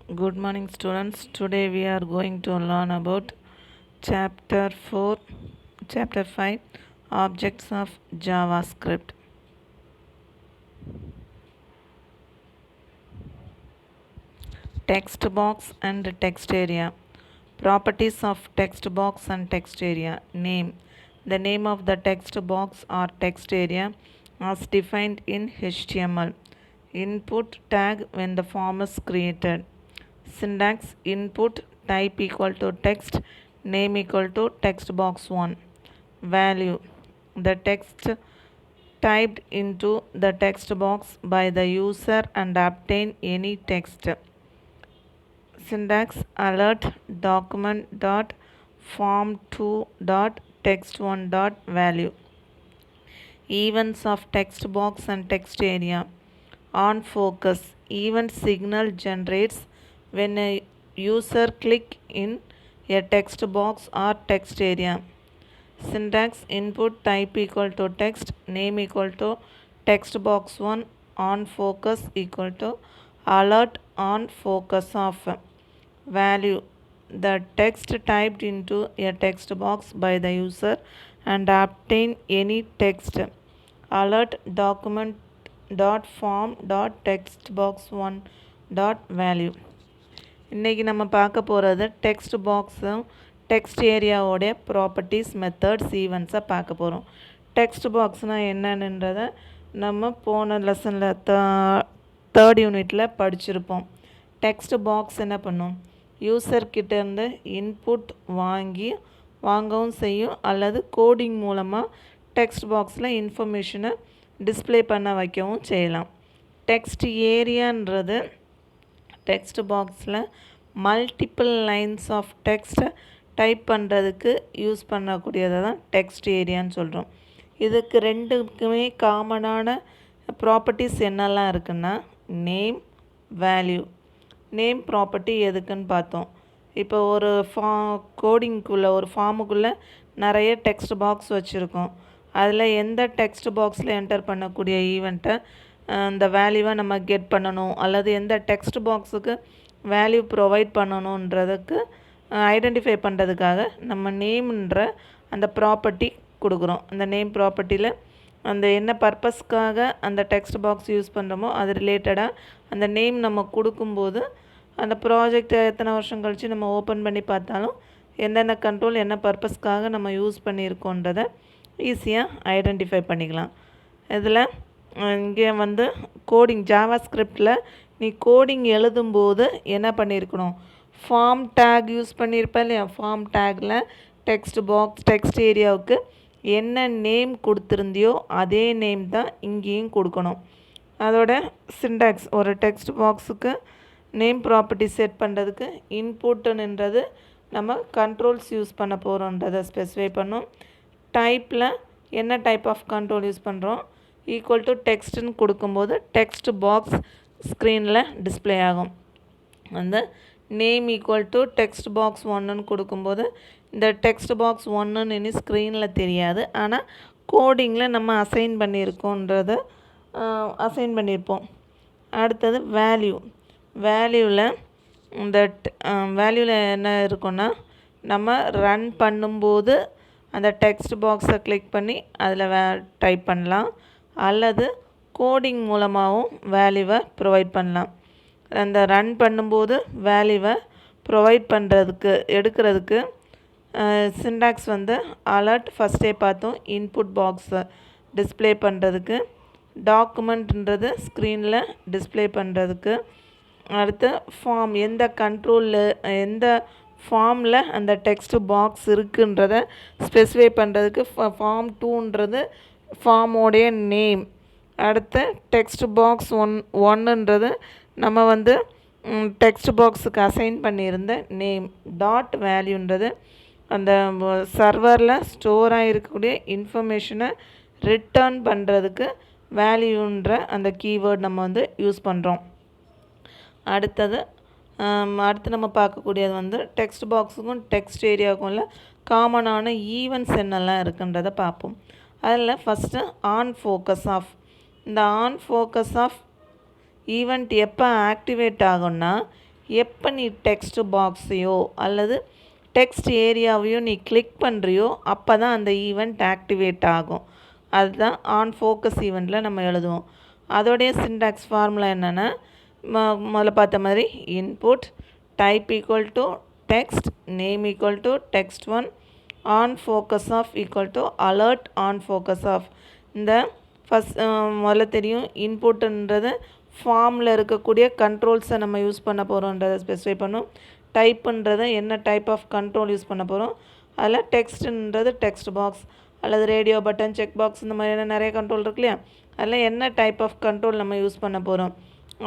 Good morning, students. Today we are going to learn about chapter 4, chapter 5, objects of JavaScript. Text box and text area. Properties of text box and text area. Name. The name of the text box or text area as defined in HTML. Input tag when the form is created. Syntax input type equal to text, name equal to text box 1. Value. The text typed into the text box by the user and obtain any text. Syntax alert document dot form 2 dot text 1 dot value. Events of text box and text area. On focus. Event signal generates when a user click in a text box or text area. Syntax input type equal to text, name equal to text box 1, on focus equal to alert on focus of. Value. The text typed into a text box by the user and obtain any text. Alert document dot form dot text box 1 dot value. இன்றைக்கி நம்ம பார்க்க போகிறது text பாக்ஸும் text ஏரியாவோடைய properties methods ஈவெண்ட்ஸை பார்க்க போகிறோம். Text பாக்ஸ்னால் என்னன்றதை நம்ம போன லெசனில் தேர்ட் யூனிட்டில் படிச்சிருப்போம். டெக்ஸ்ட் பாக்ஸ் என்ன பண்ணும், யூசர்கிட்டேருந்து இன்புட் வாங்கவும் செய்யும் அல்லது கோடிங் மூலமாக டெக்ஸ்ட் பாக்ஸில் இன்ஃபர்மேஷனை டிஸ்பிளே பண்ண வைக்கவும் செய்யலாம். டெக்ஸ்ட் ஏரியான்றது டெக்ஸ்ட் பாக்ஸில் மல்டிப்பிள் லைன்ஸ் ஆஃப் டெக்ஸ்ட்டை டைப் பண்ணுறதுக்கு யூஸ் பண்ணக்கூடியதை தான் டெக்ஸ்ட் ஏரியான்னு சொல்கிறோம். இதுக்கு ரெண்டுக்குமே காமனான ப்ராப்பர்ட்டிஸ் என்னெல்லாம் இருக்குன்னா நேம், வேல்யூ. நேம் ப்ராப்பர்ட்டி எதுக்குன்னு பார்த்தோம். இப்போ ஒரு கோடிங்குள்ளே ஒரு ஃபார்முக்குள்ளே நிறைய டெக்ஸ்ட் பாக்ஸ் வச்சுருக்கோம். அதில் எந்த டெக்ஸ்ட் பாக்ஸில் என்டர் பண்ணக்கூடிய ஈவெண்ட்டை அந்த வேல்யூவை நம்ம கெட் பண்ணணும் அல்லது எந்த டெக்ஸ்ட் பாக்ஸுக்கு வேல்யூ ப்ரொவைட் பண்ணணுன்றதுக்கு ஐடென்டிஃபை பண்ணுறதுக்காக நம்ம நேம்ன்ற அந்த ப்ராப்பர்ட்டி கொடுக்குறோம். அந்த நேம் ப்ராப்பர்ட்டியில் அந்த என்ன பர்பஸ்க்காக அந்த டெக்ஸ்ட் பாக்ஸ் யூஸ் பண்ணுறோமோ அது ரிலேட்டடாக அந்த நேம் நம்ம கொடுக்கும்போது அந்த ப்ராஜெக்ட் எத்தனை வருஷம் கழித்து நம்ம ஓப்பன் பண்ணி பார்த்தாலும் எந்தெந்த கண்ட்ரோல் என்ன பர்பஸ்க்காக நம்ம யூஸ் பண்ணியிருக்கோன்றதை ஈஸியாக ஐடென்டிஃபை பண்ணிக்கலாம். இதில் இங்கே கோடிங் ஜாவாஸ்கிரிப்டில் நீ கோடிங் எழுதும்போது என்ன பண்ணியிருக்கணும், ஃபார்ம் டேக் யூஸ் பண்ணியிருப்பேன் இல்லையா. ஃபார்ம் டேக்கில் டெக்ஸ்ட் பாக்ஸ் டெக்ஸ்ட் ஏரியாவுக்கு என்ன நேம் கொடுத்துருந்தியோ அதே நேம் தான் இங்கேயும் கொடுக்கணும். அதோட சின்டாக்ஸ் ஒரு டெக்ஸ்ட் பாக்ஸுக்கு நேம் ப்ராப்பர்ட்டி செட் பண்ணுறதுக்கு இன்புட்டுன்றது நம்ம கண்ட்ரோல்ஸ் யூஸ் பண்ண போகிறோன்றதை ஸ்பெசிஃபை பண்ணோம். டைப்பில் என்ன டைப் ஆஃப் கண்ட்ரோல் யூஸ் பண்ணுறோம், ஈக்குவல் டு டெக்ஸ்ட்டுன்னு கொடுக்கும்போது டெக்ஸ்ட் பாக்ஸ் ஸ்க்ரீனில் டிஸ்பிளே ஆகும். அந்த name equal to text box 1ன்னு கொடுக்கும்போது இந்த டெக்ஸ்ட் பாக்ஸ் 1ன்னு இனி ஸ்க்ரீனில் தெரியாது, ஆனால் கோடிங்கில் நம்ம அசைன் பண்ணியிருப்போம். அடுத்தது வேல்யூ. வேல்யூவில் இந்த வேல்யூவில் என்ன இருக்குன்னா நம்ம ரன் பண்ணும்போது அந்த டெக்ஸ்ட் பாக்ஸை கிளிக் பண்ணி அதில் டைப் பண்ணலாம் அல்லது கோடிங் மூலமாகவும் வேல்யூவை ப்ரொவைட் பண்ணலாம். அந்த ரன் பண்ணும்போது வேல்யூவை ப்ரொவைட் எடுக்கிறதுக்கு சின்டாக்ஸ் அலர்ட் ஃபஸ்ட்டே பார்த்தோம். இன்புட் பாக்ஸை டிஸ்பிளே பண்ணுறதுக்கு, டாக்குமெண்ட்ன்றது ஸ்க்ரீனில் டிஸ்பிளே பண்ணுறதுக்கு, அடுத்து ஃபார்ம் எந்த கண்ட்ரோலில் எந்த ஃபார்மில் அந்த டெக்ஸ்ட் பாக்ஸ் இருக்குன்றதை ஸ்பெசிஃபை பண்ணுறதுக்கு ஃபார்ம் 2ன்றது ஃபார்மோடைய நேம். அடுத்து டெக்ஸ்ட் பாக்ஸ் 1ன்றது நம்ம டெக்ஸ்ட் பாக்ஸுக்கு அசைன் பண்ணியிருந்த நேம். டாட் வேல்யூன்றது அந்த சர்வரில் ஸ்டோர் ஆகிருக்கக்கூடிய இன்ஃபர்மேஷனை ரிட்டர்ன் பண்ணுறதுக்கு வேல்யூன்ற அந்த கீவேர்ட் நம்ம யூஸ் பண்ணுறோம். அடுத்து நம்ம பார்க்கக்கூடியது டெக்ஸ்ட் பாக்ஸுக்கும் டெக்ஸ்ட் ஏரியாவுக்கும் உள்ள காமனான ஈவெண்ட்ஸ் என்னெல்லாம் இருக்குன்றதை பார்ப்போம். அதில் ஃபஸ்ட்டு ஆன் ஃபோக்கஸ் ஆஃப். இந்த ஆன் ஃபோக்கஸ் ஆஃப் ஈவெண்ட் எப்போ ஆக்டிவேட் ஆகும்னா எப்போ நீ டெக்ஸ்ட் பாக்ஸையோ அல்லது டெக்ஸ்ட் ஏரியாவையோ நீ கிளிக் பண்ணுறியோ அப்போ தான் அந்த ஈவெண்ட் ஆக்டிவேட் ஆகும். அதுதான் ஆன் ஃபோக்கஸ் ஈவெண்ட்டில் நம்ம எழுதுவோம். அதோடைய சின்டாக்ஸ் ஃபார்முலா என்னென்னா முதல்ல பார்த்த மாதிரி input type equal to text name equal to text one on focus off equal to alert on focus off. இந்த ஃபஸ்ட் முதல்ல தெரியும் இன்புட்டுன்றது ஃபார்மில் இருக்கக்கூடிய கண்ட்ரோல்ஸை நம்ம யூஸ் பண்ண போகிறோன்றதை ஸ்பெசிஃபை பண்ணும். டைப்புன்றது என்ன டைப் ஆஃப் கண்ட்ரோல் யூஸ் பண்ண போகிறோம். அதில் டெக்ஸ்ட்டுன்றது டெக்ஸ்ட் பாக்ஸ் அல்லது ரேடியோ பட்டன் செக் பாக்ஸ் இந்த மாதிரியான நிறைய கண்ட்ரோல் இருக்கு இல்லையா, அதில் என்ன டைப் ஆஃப் கண்ட்ரோல் நம்ம யூஸ் பண்ண போகிறோம்.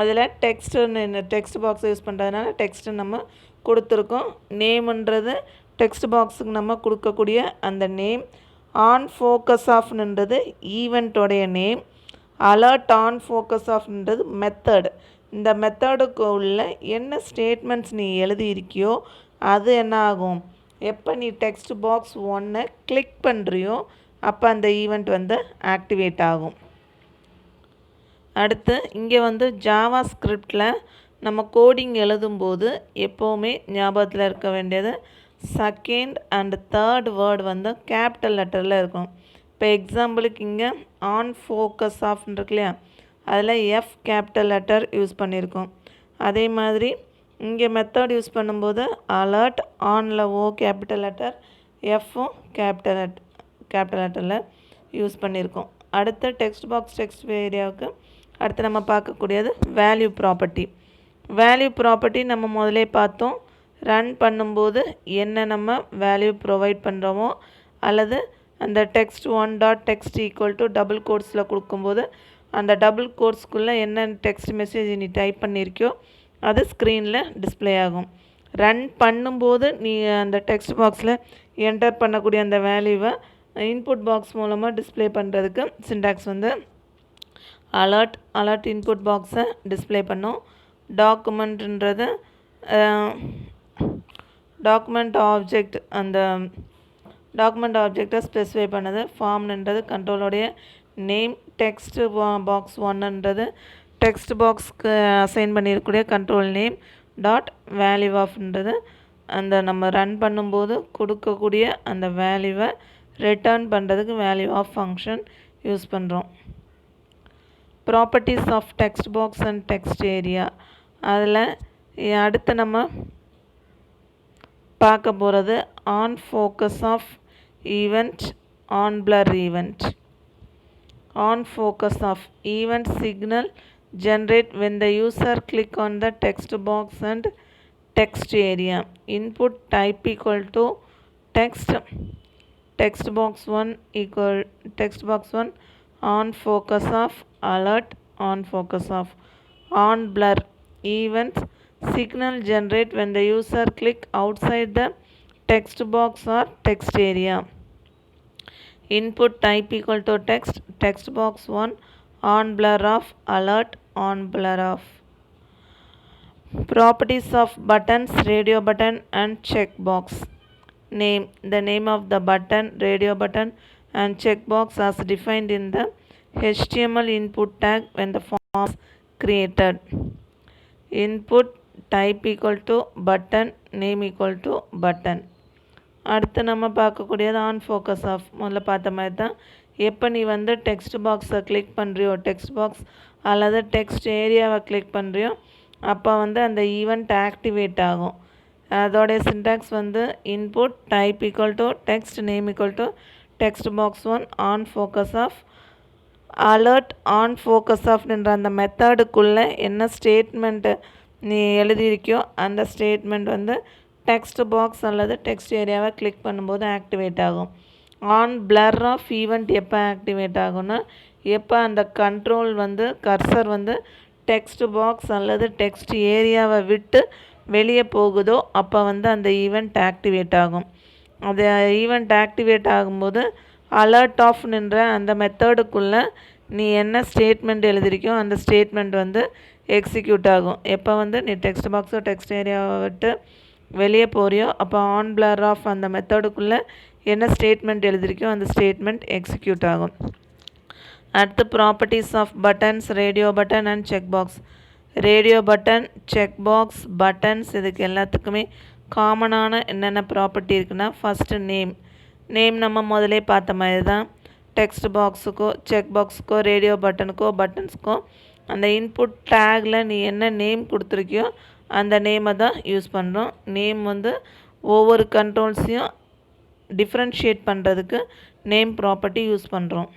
அதில் டெக்ஸ்ட்டுன்னு டெக்ஸ்ட் பாக்ஸை யூஸ் பண்ணுறதுனால டெக்ஸ்ட்டு நம்ம கொடுத்துருக்கோம். நேமுன்றது டெக்ஸ்ட் பாக்ஸுக்கு நம்ம கொடுக்கக்கூடிய அந்த நேம். ஆன் ஃபோக்கஸ் ஆஃப்ன்றது ஈவெண்ட்டோடைய நேம். அலர்ட் ஆன் ஃபோக்கஸ் ஆஃப்ன்றது மெத்தட். இந்த மெத்தடுக்கு உள்ள என்ன ஸ்டேட்மெண்ட்ஸ் நீ எழுதியிருக்கியோ அது என்ன ஆகும், எப்போ நீ டெக்ஸ்ட் பாக்ஸ் ஒன்றை கிளிக் பண்ணுறியோ அப்போ அந்த ஈவெண்ட் ஆக்டிவேட் ஆகும். அடுத்து இங்கே ஜாவா ஸ்கிரிப்டில் நம்ம கோடிங் எழுதும்போது எப்போவுமே ஞாபகத்தில் இருக்க வேண்டியது second and third word capital லெட்டரில் இருக்கும். இப்போ எக்ஸாம்பிளுக்கு இங்கே ஆன் ஃபோக்கஸ் ஆஃப்னு இருக்கு இல்லையா, அதில் எஃப் கேபிட்டல் லெட்டர் யூஸ் பண்ணியிருக்கோம். அதே மாதிரி இங்கே மெத்தட் யூஸ் பண்ணும்போது அலர்ட் ஆனில் ஓ கேபிட்டல் லெட்டர் எஃப்பும் கேபிட்டல் லெட்டரில் யூஸ் பண்ணியிருக்கோம். அடுத்து டெக்ஸ்ட் பாக்ஸ் டெக்ஸ்ட் ஏரியாவுக்கு அடுத்து நம்ம பார்க்கக்கூடியது வேல்யூ ப்ராப்பர்ட்டி. வேல்யூ ப்ராப்பர்ட்டி நம்ம முதலே பார்த்தோம். ரன் பண்ணும்போது என்ன நம்ம வேல்யூ ப்ரொவைட் பண்ணுறோமோ அல்லது அந்த text one dot text equal to double கோட்ஸில் கொடுக்கும்போது அந்த டபுள் கோட்ஸ்க்குள்ளே என்ன டெக்ஸ்ட் மெசேஜ் நீ டைப் பண்ணியிருக்கியோ அது ஸ்க்ரீனில் டிஸ்பிளே ஆகும். ரன் பண்ணும்போது நீ அந்த டெக்ஸ்ட் பாக்ஸில் என்டர் பண்ணக்கூடிய அந்த வேல்யூவை இன்புட் பாக்ஸ் மூலமாக டிஸ்பிளே பண்ணுறதுக்கு சின்டாக்ஸ் அலர்ட் இன்புட் பாக்ஸை டிஸ்பிளே பண்ணும். டாக்குமெண்ட்ன்றது டாக்குமெண்ட் ஆப்ஜெக்ட், அந்த டாக்குமெண்ட் ஆப்ஜெக்டை ஸ்பெசிஃபை பண்ணது. ஃபார்ம்ன்றது கண்ட்ரோலோடைய நேம். டெக்ஸ்ட் பாக்ஸ் ஒன்றுன்றது டெக்ஸ்ட் பாக்ஸ்க்கு அசைன் பண்ணியிருக்கக்கூடிய கண்ட்ரோல் நேம். டாட் வேல்யூ ஆஃப்ன்றது அந்த நம்ம ரன் பண்ணும்போது கொடுக்கக்கூடிய அந்த வேல்யூவை ரிட்டர்ன் பண்ணுறதுக்கு வேல்யூ ஆஃப் ஃபங்க்ஷன் யூஸ் பண்ணுறோம். Properties of text box and text area, அதில் அடுத்து நம்ம பார்க்க போகிறது on focus of event, on blur event. On focus of event signal generate when the user click on the text box and text area. Input type equal to text box 1 equal text box 1 on focus of alert on focus of. On blur events signal generate when the user click outside the text box or text area. Input type equal to text box 1 on blur of alert on blur of. Properties of buttons, radio button and checkbox. Name, the name of the button, radio button and checkbox as defined in the HTML input tag when the form is created. Input type equal to button, name equal to button. அடுத்து நம்ம பார்க்கக்கூடியது on focus of. முதல்ல பார்த்த மாதிரி தான், எப்போ நீ text பாக்ஸை கிளிக் பண்ணுறியோ, டெக்ஸ்ட் பாக்ஸ் அல்லது டெக்ஸ்ட் ஏரியாவை கிளிக் பண்ணுறியோ அப்போ அந்த ஈவெண்ட் ஆக்டிவேட் ஆகும். அதோடைய syntax input type equal to text name equal to text box 1 on focus of. Alert on focus ஆஃப்ன்ற அந்த மெத்தடுக்குள்ளே என்ன ஸ்டேட்மெண்ட்டு நீ எழுதியிருக்கியோ அந்த ஸ்டேட்மெண்ட் டெக்ஸ்ட் பாக்ஸ் அல்லது டெக்ஸ்ட் ஏரியாவை கிளிக் பண்ணும்போது ஆக்டிவேட் ஆகும். ஆன் பிளர் ஆஃப் ஈவெண்ட் எப்போ ஆக்டிவேட் ஆகும்னா எப்போ அந்த கண்ட்ரோல் கர்சர் டெக்ஸ்ட் பாக்ஸ் அல்லது டெக்ஸ்ட் ஏரியாவை விட்டு வெளியே போகுதோ அப்போ அந்த ஈவெண்ட் ஆக்டிவேட் ஆகும். அது ஈவெண்ட் ஆக்டிவேட் ஆகும்போது அலர்ட் ஆஃப் நின்ற அந்த மெத்தடுக்குள்ளே நீ என்ன ஸ்டேட்மெண்ட் எழுதிருக்கியோ அந்த ஸ்டேட்மெண்ட் எக்ஸிக்யூட் ஆகும். எப்போ நீ டெக்ஸ்ட் பாக்ஸோ டெக்ஸ்ட் ஏரியாவை விட்டு வெளியே போறியோ அப்போ ஆன் பிளர் ஆஃப் அந்த மெத்தடுக்குள்ளே என்ன ஸ்டேட்மெண்ட் எழுதிருக்கியோ அந்த ஸ்டேட்மெண்ட் எக்ஸிக்யூட் ஆகும். அடுத்து properties of buttons, radio button and check box. Radio button, check box, buttons இதுக்கு எல்லாத்துக்குமே காமனான என்னென்ன ப்ராப்பர்ட்டி இருக்குன்னா, ஃபஸ்ட்டு நேம் நம்ம முதலே பார்த்த மாதிரி தான். டெக்ஸ்ட் பாக்ஸுக்கோ செக் பாக்ஸுக்கோ ரேடியோ பட்டனுக்கோ பட்டன்ஸுக்கோ அந்த இன்புட் டேக்கில் நீ என்ன நேம் கொடுத்துருக்கியோ அந்த நேமை தான் யூஸ் பண்ணுறோம். நேம் வந்து ஒவ்வொரு கண்ட்ரோல்ஸையும் டிஃப்ரென்ஷியேட் பண்ணுறதுக்கு நேம் ப்ராப்பர்ட்டி யூஸ் பண்ணுறோம்.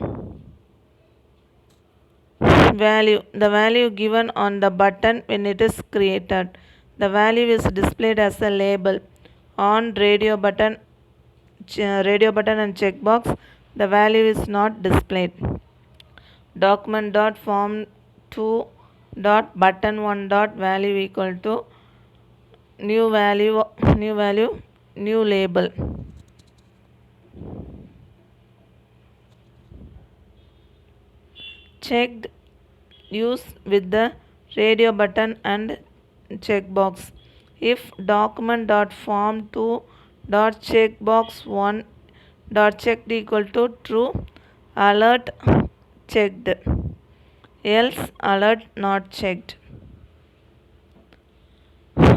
Value. The value given on the button when it is created. The value is displayed as a label on radio button and checkbox. The value is not displayed. Document dot form 2 dot button 1 dot value equal to new value new label. Checked use with the radio button and checkbox. If document dot form 2 dot checkbox 1 dot checked equal to true, alert checked, else alert not checked.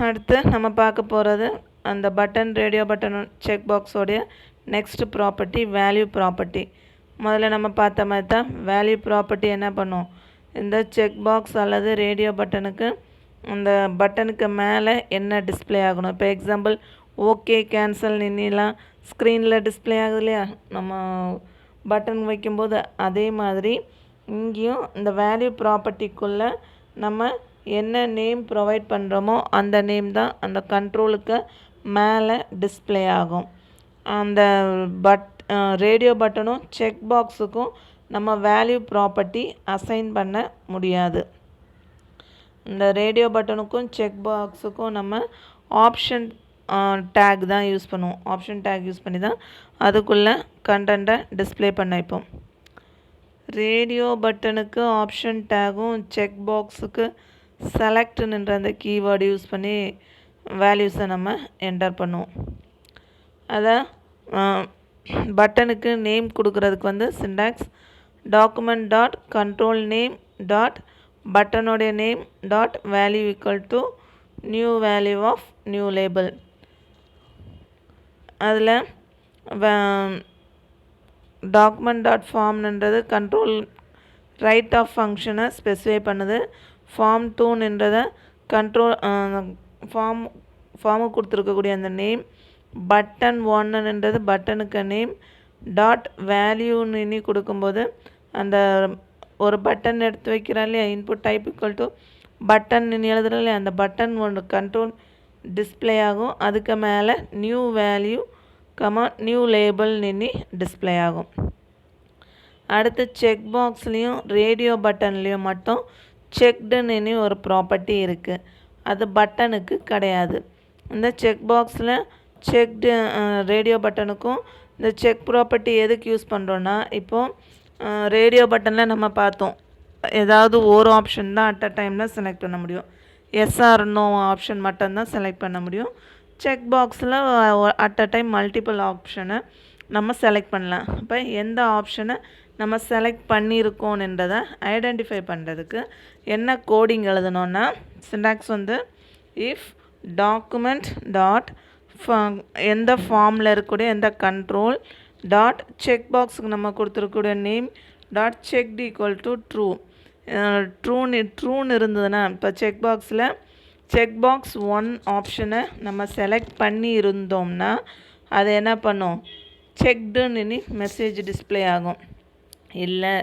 அடுத்து நம்ம பார்க்க போகிறது அந்த button radio button check பாக்ஸோடைய next property value property. முதல்ல நம்ம பார்த்த மாதிரி தான் வேல்யூ ப்ராப்பர்ட்டி என்ன பண்ணும், இந்த செக் பாக்ஸ் அல்லது ரேடியோ பட்டனுக்கு அந்த பட்டனுக்கு மேலே என்ன டிஸ்பிளே ஆகணும். இப்போ எக்ஸாம்பிள் ஓகே கேன்சல் நின்னிலாம் ஸ்க்ரீனில் டிஸ்பிளே ஆகுது இல்லையா நம்ம பட்டன் வைக்கும்போது, அதே மாதிரி இங்கேயும் இந்த வேல்யூ ப்ராப்பர்ட்டிக்குள்ளே நம்ம என்ன நேம் ப்ரொவைட் பண்ணுறோமோ அந்த நேம் தான் அந்த கண்ட்ரோலுக்கு மேலே டிஸ்பிளே ஆகும். அந்த ரேடியோ பட்டனும் செக் பாக்ஸுக்கும் நம்ம வேல்யூ ப்ராப்பர்ட்டி அசைன் பண்ண முடியாது. இந்த ரேடியோ பட்டனுக்கும் செக் பாக்ஸுக்கும் நம்ம ஆப்ஷன் டேக் தான் யூஸ் பண்ணுவோம். ஆப்ஷன் டேக் யூஸ் பண்ணி தான் அதுக்குள்ளே கண்டென்ட்டை டிஸ்பிளே பண்ண வைப்போம். ரேடியோ பட்டனுக்கு ஆப்ஷன் டேகும் செக் பாக்ஸுக்கு செலக்ட்னுன்ற அந்த கீவேர்டு யூஸ் பண்ணி வேல்யூஸை நம்ம என்டர் பண்ணுவோம். அதை பட்டனுக்கு நேம் கொடுக்குறதுக்கு வந்து syntax document dot control name dot பட்டனுடைய name dot value equal to new value of new label. அதில் டாக்குமெண்ட் டாட் ஃபார்ம்ன்றது கண்ட்ரோல் ரைட் ஆஃப் ஃபங்க்ஷனை ஸ்பெசிஃபை பண்ணுது. ஃபார்ம் 2ன்றதை கண்ட்ரோல் ஃபார்முக்கு கொடுத்துருக்கக்கூடிய அந்த நேம். பட்டன் 1ன்றது பட்டனுக்கு நேம் டாட் வேல்யூன்னு எண்ணி கொடுக்கும்போது அந்த ஒரு பட்டன் எடுத்து வைக்கிறா இல்லையா input type equal to button எழுதுறோம் இல்லையா அந்த பட்டன் ஒன்று கண்ட்ரோல் டிஸ்பிளே ஆகும். அதுக்கு மேலே நியூ வேல்யூ நியூ லேபிள் எண்ணி டிஸ்பிளே ஆகும். அடுத்து செக் பாக்ஸ்லேயும் ரேடியோ பட்டன்லேயும் மட்டும் செக்டுன்னு ஒரு ப்ராப்பர்ட்டி இருக்குது. அது பட்டனுக்கு கிடையாது. இந்த செக் பாக்ஸில் செக்டு ரேடியோ பட்டனுக்கும் இந்த செக் ப்ராப்பர்ட்டி எதுக்கு யூஸ் பண்ணுறோன்னா, இப்போது ரேடியோ பட்டனில் நம்ம பார்த்தோம் ஏதாவது ஒரு ஆப்ஷன் தான் அட் அ டைமில் செலக்ட் பண்ண முடியும். எஸ்ஆர் நோ ஆப்ஷன் மட்டும்தான் செலக்ட் பண்ண முடியும். செக் பாக்ஸில் அட் அ டைம் மல்டிபிள் ஆப்ஷனை நம்ம செலக்ட் பண்ணலாம். அப்போ எந்த ஆப்ஷனை நம்ம செலக்ட் பண்ணியிருக்கோன்றதை ஐடென்டிஃபை பண்ணுறதுக்கு என்ன கோடிங் எழுதணுன்னா, சிண்டாக்ஸ் வந்து இஃப் டாக்குமெண்ட் டாட் எந்த ஃபார்மில் இருக்கக்கூடிய எந்த கண்ட்ரோல் டாட் செக் பாக்ஸுக்கு நம்ம கொடுத்துருக்கூடிய name dot checked equal to true. ட்ரூன்னு இருந்ததுன்னா இப்போ செக் பாக்ஸில் செக் பாக்ஸ் 1 ஆப்ஷனை நம்ம செலக்ட் பண்ணி இருந்தோம்னா அது என்ன பண்ணும், செக்டுன்னு மெசேஜ் டிஸ்பிளே ஆகும். இல்லை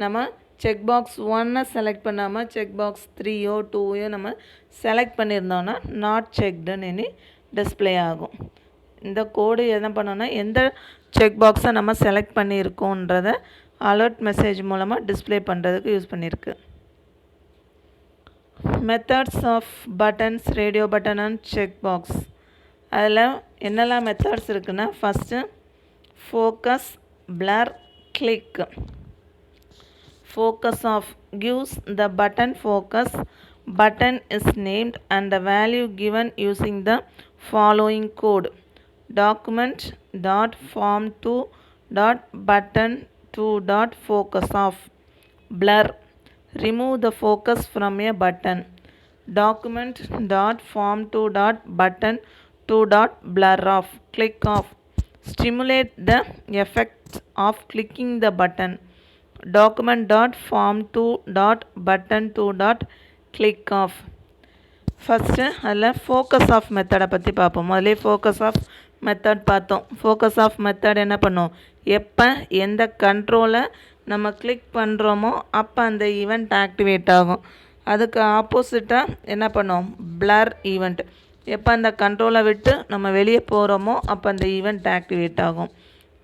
நம்ம செக் பாக்ஸ் 1 செலக்ட் பண்ணாமல் செக் பாக்ஸ் 3யோ 2யோ நம்ம செலக்ட் பண்ணியிருந்தோன்னா நாட் செக்டுன்னு டிஸ்பிளே ஆகும். இந்த கோடு என்ன பண்ணோன்னா எந்த செக் பாக்ஸை நம்ம செலக்ட் பண்ணியிருக்கோன்றதை அலர்ட் மெசேஜ் மூலமாக டிஸ்பிளே பண்ணுறதுக்கு யூஸ் பண்ணியிருக்கு. Methods of buttons radio button and check box. அதில் என்னெல்லாம் மெத்தட்ஸ் இருக்குன்னா, first focus, blur, click. Focus off gives the button focus. Button is named and the value given using the following code. Document dot form 2 dot button 2 focus off. Blur, remove the focus from a button. document dot form 2 dot button 2 dot blur off click off stimulate the effects of clicking the button document dot form 2 dot button 2 dot click off. First அதில் focus of மெத்தடை பற்றி பார்ப்போம். முதலே focus of method பார்த்தோம். Focus of method என்ன பண்ணும், எப்போ எந்த கண்ட்ரோலை நம்ம கிளிக் பண்ணுறோமோ அப்போ அந்த ஈவெண்ட் ஆக்டிவேட் ஆகும். அதுக்கு ஆப்போசிட்டாக என்ன பண்ணும், பிளர் ஈவெண்ட். எப்போ அந்த கண்ட்ரோலை விட்டு நம்ம வெளியே போகிறோமோ அப்போ அந்த ஈவெண்ட் ஆக்டிவேட் ஆகும்.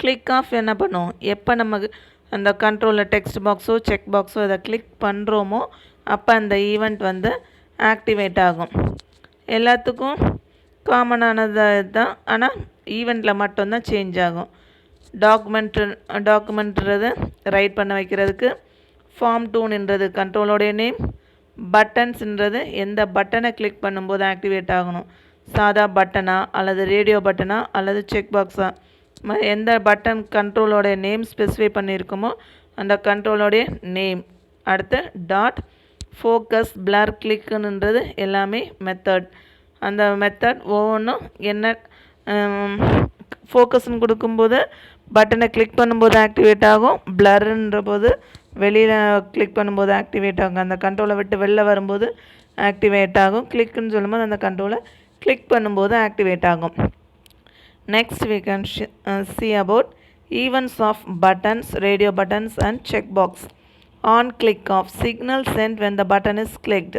கிளிக் ஆஃப் என்ன பண்ணும், எப்போ நமக்கு அந்த கண்ட்ரோலில் டெக்ஸ்ட் பாக்ஸோ செக் பாக்ஸோ இதை கிளிக் பண்ணுறோமோ அப்போ அந்த ஈவெண்ட் வந்து ஆக்டிவேட் ஆகும். எல்லாத்துக்கும் காமனானது தான், ஆனால் ஈவெண்ட்டில் மட்டும்தான் சேஞ்ச் ஆகும். டாக்குமெண்ட்றது ரைட் பண்ண வைக்கிறதுக்கு, ஃபார்ம் 2ன்றது கண்ட்ரோலோடைய நேம், பட்டன்ஸ்ன்றது எந்த பட்டனை கிளிக் பண்ணும்போது ஆக்டிவேட் ஆகணும், சாதா பட்டனா அல்லது ரேடியோ பட்டனா அல்லது செக் பாக்ஸா, எந்த பட்டன் கண்ட்ரோலோடைய நேம் ஸ்பெசிஃபை பண்ணியிருக்கோமோ அந்த கண்ட்ரோலோடைய நேம். அடுத்து டாட் ஃபோக்கஸ் பிளர் கிளிக்குன்றது எல்லாமே மெத்தட். அந்த மெத்தட் ஒவ்வொன்றும் என்ன ஃபோக்கஸ்ன்னு கொடுக்கும்போது பட்டனை கிளிக் பண்ணும்போது ஆக்டிவேட் ஆகும், பிளர்ன்ற போது வெளியில் கிளிக் பண்ணும்போது ஆக்டிவேட் ஆகும், அந்த கண்ட்ரோலை விட்டு வெளில வரும்போது ஆக்டிவேட் ஆகும், கிளிக்குன்னு சொல்லும்போது அந்த கண்ட்ரோலை கிளிக் பண்ணும்போது ஆக்டிவேட் ஆகும். Next we can see about events of buttons, radio buttons and checkbox. On click of signal sent when the button is clicked.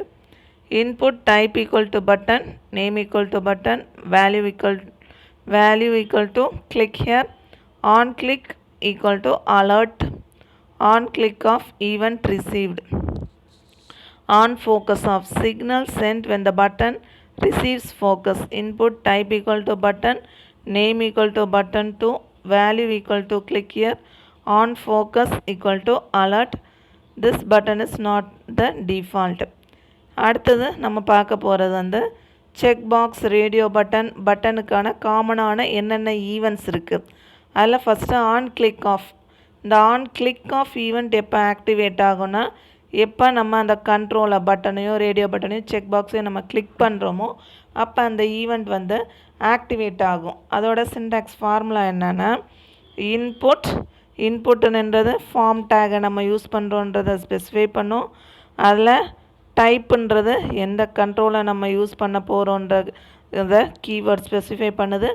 Input type equal to button, name equal to button, value equal to click here. On click equal to alert. On click of event received. On focus of signal sent when the button receives focus. Input type equal to button, name equal to button 2, value equal to click here. On focus equal to alert. This button is not the default. அடுத்தது நம்ம பார்க்க போகிறது வந்து check box, radio பட்டனுக்கான காமனான என்னென்ன events இருக்குது. அதில் first on click of. இந்த ஆன் கிளிக் ஆஃப் ஈவெண்ட் எப்போ ஆக்டிவேட் ஆகும்னா, எப்போ நம்ம அந்த கண்ட்ரோலை பட்டனையோ ரேடியோ பட்டனையோ செக் பாக்ஸையோ நம்ம கிளிக் பண்ணுறோமோ அப்போ அந்த ஈவெண்ட் வந்து ஆக்டிவேட் ஆகும். அதோட சின்டாக்ஸ் ஃபார்முலா என்னென்னா, இன்புட்டுன்றது ஃபார்ம் டேகை நம்ம யூஸ் பண்ணுறோன்றதை ஸ்பெசிஃபை பண்ணும். அதில் டைப்புன்றது எந்த கண்ட்ரோலை நம்ம யூஸ் பண்ண போகிறோன்றத கீவேர்ட் ஸ்பெசிஃபை பண்ணுது.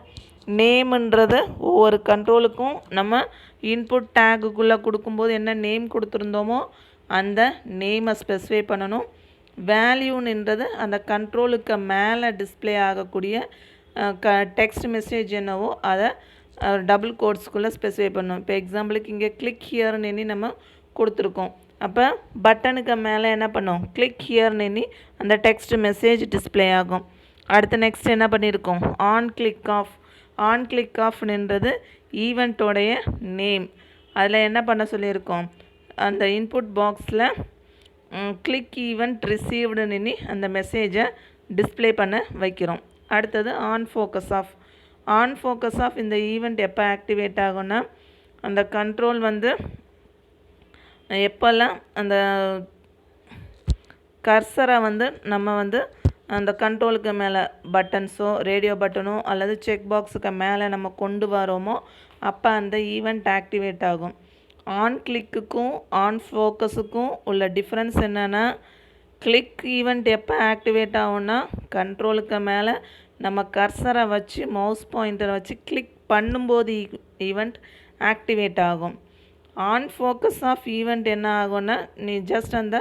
நேமுன்றது ஒவ்வொரு கண்ட்ரோலுக்கும் நம்ம இன்புட் டேகுக்குள்ளே கொடுக்கும்போது என்ன நேம் கொடுத்துருந்தோமோ அந்த நேமை ஸ்பெசிஃபை பண்ணணும். வேல்யூன்றது அந்த கண்ட்ரோலுக்கு மேலே டிஸ்பிளே ஆகக்கூடிய டெக்ஸ்ட் மெசேஜ் என்னவோ அதை டபுள் கோட்ஸ்குள்ளே ஸ்பெசிஃபை பண்ணணும். இப்போ எக்ஸாம்பிளுக்கு இங்கே கிளிக் ஹியர்னு நம்ம கொடுத்துருக்கோம். அப்போ பட்டனுக்கு மேலே என்ன பண்ணோம், கிளிக் ஹியர்னு அந்த டெக்ஸ்ட் மெசேஜ் டிஸ்பிளே ஆகும். அடுத்து நெக்ஸ்ட் என்ன பண்ணியிருக்கோம், on click of. On click ஆஃப்ன்றது ஈவெண்ட்டோடைய நேம். அதில் என்ன பண்ண சொல்லியிருக்கோம், அந்த இன்புட் பாக்ஸில் கிளிக் ஈவெண்ட் ரிசீவ்டுன்னு அந்த மெசேஜை டிஸ்பிளே பண்ண வைக்கிறோம். அடுத்தது on focus off. On focus off இந்த ஈவெண்ட் எப்போ ஆக்டிவேட் ஆகும்னா, அந்த கண்ட்ரோல் வந்து எப்போல்லாம் அந்த கர்சரை வந்து நம்ம வந்து அந்த கண்ட்ரோலுக்கு மேலே பட்டன்ஸோ ரேடியோ பட்டனோ அல்லது செக் பாக்ஸுக்கு மேலே நம்ம கொண்டு வரோமோ அப்போ அந்த ஈவெண்ட் ஆக்டிவேட் ஆகும். ஆன் கிளிக்குக்கும் ஆன் ஃபோக்கஸுக்கும் உள்ள டிஃப்ரென்ஸ் என்னென்னா, கிளிக் ஈவெண்ட் எப்போ ஆக்டிவேட் ஆகும்னா, கண்ட்ரோலுக்கு மேலே நம்ம கர்சரை வச்சு மவுஸ் பாயிண்டரை வச்சு கிளிக் பண்ணும்போது ஈவெண்ட் ஆக்டிவேட் ஆகும். ஆன் ஃபோக்கஸ் ஆஃப் ஈவெண்ட் என்ன ஆகும்னா, நீ ஜஸ்ட் அந்த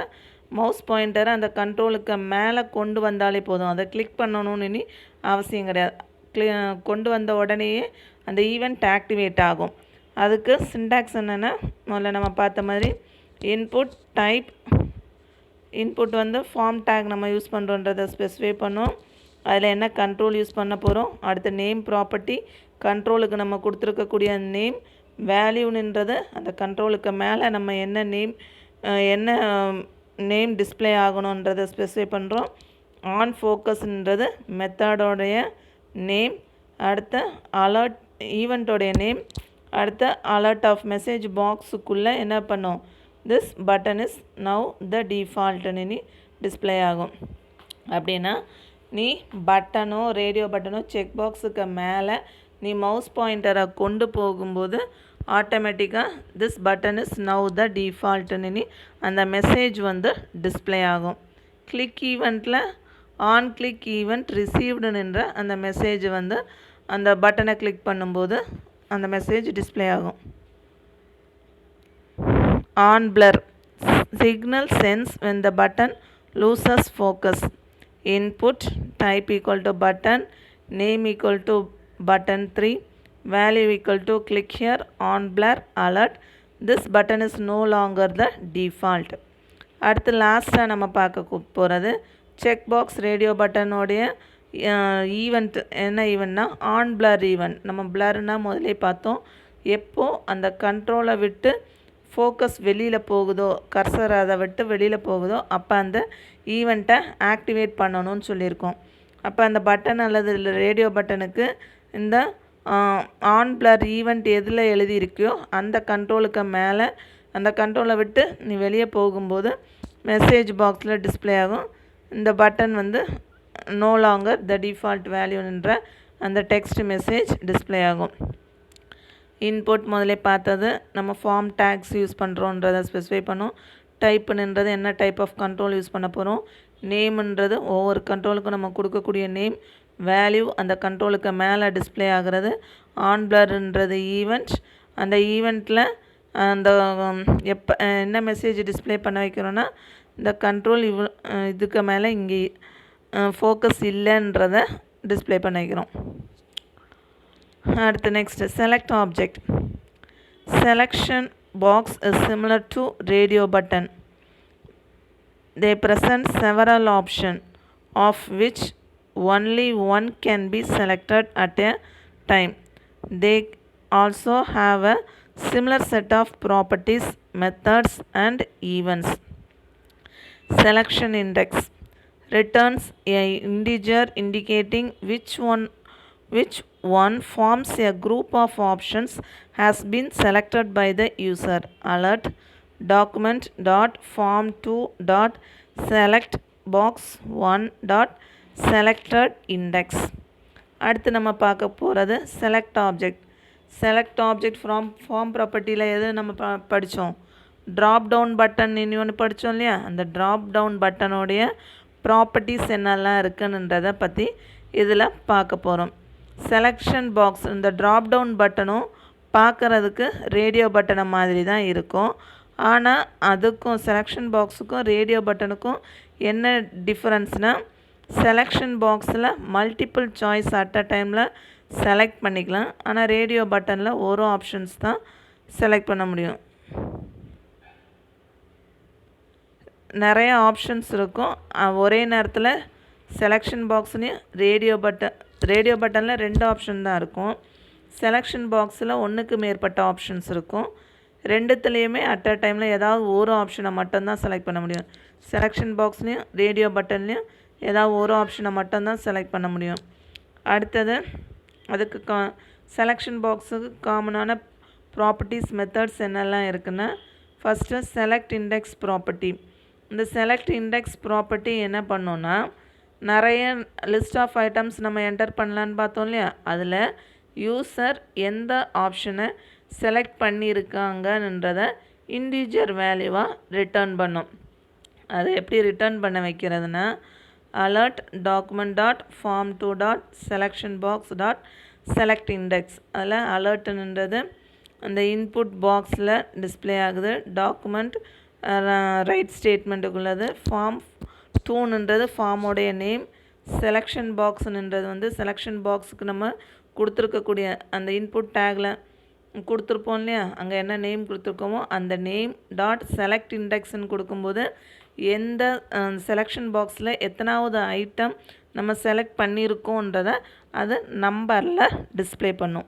மவுஸ் பாயிண்டரை அந்த கண்ட்ரோலுக்கு மேலே கொண்டு வந்தாலே போதும், அதை கிளிக் பண்ணணும்னு அவசியம் கிடையாது. கொண்டு வந்த உடனேயே அந்த ஈவெண்ட் ஆக்டிவேட் ஆகும். அதுக்கு சின்டாக்ஸ் என்னென்னா, முதல்ல நம்ம பார்த்த மாதிரி இன்புட் டைப், இன்புட் வந்து ஃபார்ம் டேக் நம்ம யூஸ் பண்ணுறோன்றதை ஸ்பெசிஃபை பண்ணோம். அதில் என்ன கண்ட்ரோல் யூஸ் பண்ண போகிறோம். அடுத்து நேம் ப்ராப்பர்ட்டி, கண்ட்ரோலுக்கு நம்ம கொடுத்துருக்கக்கூடிய நேம். வேல்யூன்றது அந்த கண்ட்ரோலுக்கு மேலே நம்ம என்ன நேம் டிஸ்பிளே ஆகணுன்றதை ஸ்பெசிஃபை பண்ணுறோம். ஆன் ஃபோக்கஸ்ன்றது மெத்தடோடைய நேம். அடுத்த அலர்ட் ஈவெண்ட்டோடைய நேம். அடுத்த அலர்ட் ஆஃப் மெசேஜ் பாக்ஸுக்குள்ளே என்ன பண்ணோம், this button is now the டிஃபால்ட்னு டிஸ்பிளே ஆகும். அப்படின்னா நீ பட்டனோ ரேடியோ பட்டனோ செக் பாக்ஸுக்கு மேலே நீ மவுஸ் பாயிண்டரை கொண்டு போகும்போது ஆட்டோமேட்டிக்காக this button is now the டிஃபால்ட்டுன்னு நீ அந்த மெசேஜ் வந்து டிஸ்பிளே ஆகும். கிளிக் ஈவெண்ட்டில் ஆன் கிளிக் ஈவெண்ட் ரிசீவ்டுன்ற அந்த மெசேஜ் வந்து அந்த பட்டனை கிளிக் பண்ணும்போது அந்த மெசேஜ் டிஸ்பிளே ஆகும். On blur signal sense when the button loses focus. Input type equal to button, name equal to button 3, value equal to click here, on blur alert. This button is no longer the default. அடுத்து லாஸ்ட்டாக நம்ம பார்க்க போகிறது check box radio பட்டனோடைய event. என்ன ஈவெண்ட்னா on blur event. நம்ம பிளர்னா முதலே பார்த்தோம். எப்போ அந்த கண்ட்ரோலை விட்டு ஃபோக்கஸ் வெளியில் போகுதோ, கர்சர் அதை விட்டு வெளியில் போகுதோ அப்போ அந்த ஈவெண்ட்டை ஆக்டிவேட் பண்ணணும்னு சொல்லியிருக்கோம். அப்போ அந்த பட்டன் அல்லது ரேடியோ பட்டனுக்கு இந்த ஆன் பிளர் ஈவெண்ட் எதில் எழுதியிருக்கியோ அந்த கண்ட்ரோலுக்கு மேலே அந்த கண்ட்ரோலை விட்டு நீ வெளியே போகும்போது மெசேஜ் பாக்ஸில் டிஸ்பிளே ஆகும். இந்த பட்டன் வந்து நோ லாங்கர் த டிஃபால்ட் வேல்யூன்ற அந்த டெக்ஸ்ட் மெசேஜ் டிஸ்பிளே ஆகும். இன்புட் முதலே பார்த்தது நம்ம ஃபார்ம் டேக்ஸ் யூஸ் பண்ணுறோன்றதை ஸ்பெசிஃபை பண்ணோம். டைப்புன்றது என்ன டைப் ஆஃப் கண்ட்ரோல் யூஸ் பண்ண போகிறோம். நேம்ன்றது ஒவ்வொரு கண்ட்ரோலுக்கும் நம்ம கொடுக்கக்கூடிய நேம். வேல்யூ அந்த கண்ட்ரோலுக்கு மேலே டிஸ்பிளே ஆகிறது. ஆன் பிளர்ன்றது ஈவெண்ட். அந்த ஈவெண்ட்டில் அந்த எப்போ என்ன மெசேஜ் டிஸ்பிளே பண்ண வைக்கிறோன்னா இந்த கண்ட்ரோல் இதுக்கு மேலே இங்கே ஃபோக்கஸ் இல்லைன்றதை டிஸ்பிளே பண்ண வைக்கிறோம். அடுத்து next select object. Selection box is similar to radio button. They present several options of which only one can be selected at a time. They also have a similar set of properties, methods and events. Selection index returns a integer indicating which one forms a group of options has been selected by the user. Alert document dot form2 dot select box 1 dot selected index. அடுத்து நம்ம பார்க்க போகிறது select object. Select object form ப்ராப்பர்ட்டியில் எது நம்ம படித்தோம். Drop down button இன்னொன்று படித்தோம் இல்லையா. அந்த ட்ராப் டவுன் பட்டனுடைய ப்ராப்பர்ட்டிஸ் என்னெல்லாம் இருக்குன்றதை பற்றி இதில் பார்க்க போகிறோம். செலெக்ஷன் பாக்ஸ் இந்த ட்ராப் டவுன் பட்டனும் பார்க்குறதுக்கு ரேடியோ பட்டனை மாதிரி தான் இருக்கும். ஆனால் அதுக்கும் செலெக்ஷன் பாக்ஸுக்கும் ரேடியோ பட்டனுக்கும் என்ன டிஃப்ரென்ஸ்னால் செலெக்ஷன் பாக்ஸில் மல்டிபிள் சாய்ஸ் அட் அ டைமில் செலக்ட் பண்ணிக்கலாம். ஆனால் ரேடியோ பட்டனில் ஒரு ஆப்ஷன்ஸ் தான் செலக்ட் பண்ண முடியும். நிறைய ஆப்ஷன்ஸ் இருக்கும். ஒரே நேரத்தில் செலெக்ஷன் பாக்ஸ்லேயும் ரேடியோ பட்டனில் 2 ஆப்ஷன் தான் இருக்கும். செலெக்ஷன் பாக்ஸில் ஒன்றுக்கு மேற்பட்ட ஆப்ஷன்ஸ் இருக்கும். ரெண்டுத்துலேயுமே அட் அ டைமில் ஏதாவது ஒரு ஆப்ஷனை மட்டும்தான் செலக்ட் பண்ண முடியும். செலெக்ஷன் பாக்ஸ்லேயும் ரேடியோ பட்டன்லேயும் ஏதாவது ஒரு ஆப்ஷனை மட்டும்தான் செலக்ட் பண்ண முடியும். அடுத்தது அதுக்கு செலெக்ஷன் பாக்ஸுக்கு காமனான ப்ராப்பர்ட்டிஸ் மெத்தட்ஸ் என்னெல்லாம் இருக்குன்னா ஃபஸ்ட்டு செலக்ட் இண்டெக்ஸ் ப்ராப்பர்ட்டி. இந்த செலக்ட் இண்டெக்ஸ் ப்ராப்பர்ட்டி என்ன பண்ணோன்னா நிறைய லிஸ்ட் ஆஃப் ஐட்டம்ஸ் நம்ம என்டர் பண்ணலான்னு பார்த்தோம் இல்லையா. அதில் யூசர் எந்த ஆப்ஷனை செலக்ட் பண்ணியிருக்காங்கன்றதை இன்டிஜர் வேல்யூவாக ரிட்டர்ன் பண்ணும். அதை எப்படி ரிட்டர்ன் பண்ண வைக்கிறதுனா alert document dot form2 dot selection box dot select index. அதில் அலர்ட்ன்றது அந்த இன்புட் பாக்ஸில் டிஸ்பிளே ஆகுது. டாக்குமெண்ட் ரைட் ஸ்டேட்மெண்ட்டுக்குள்ளது. ஃபார்ம் 2ன்றது ஃபார்மோடைய நேம். செலெக்ஷன் பாக்ஸுன்றது வந்து செலெக்ஷன் பாக்ஸுக்கு நம்ம கொடுத்துருக்கக்கூடிய அந்த இன்புட் டேக்கில் கொடுத்துருப்போம் இல்லையா. அங்கே என்ன நேம் கொடுத்துருக்கோமோ அந்த நேம் டாட் செலக்ட் இண்டெக்ஸ்ன்னு கொடுக்கும்போது எந்த செலெக்ஷன் பாக்ஸில் எத்தனாவது ஐட்டம் நம்ம செலக்ட் பண்ணியிருக்கோன்றதை அது நம்பரில் டிஸ்பிளே பண்ணும்.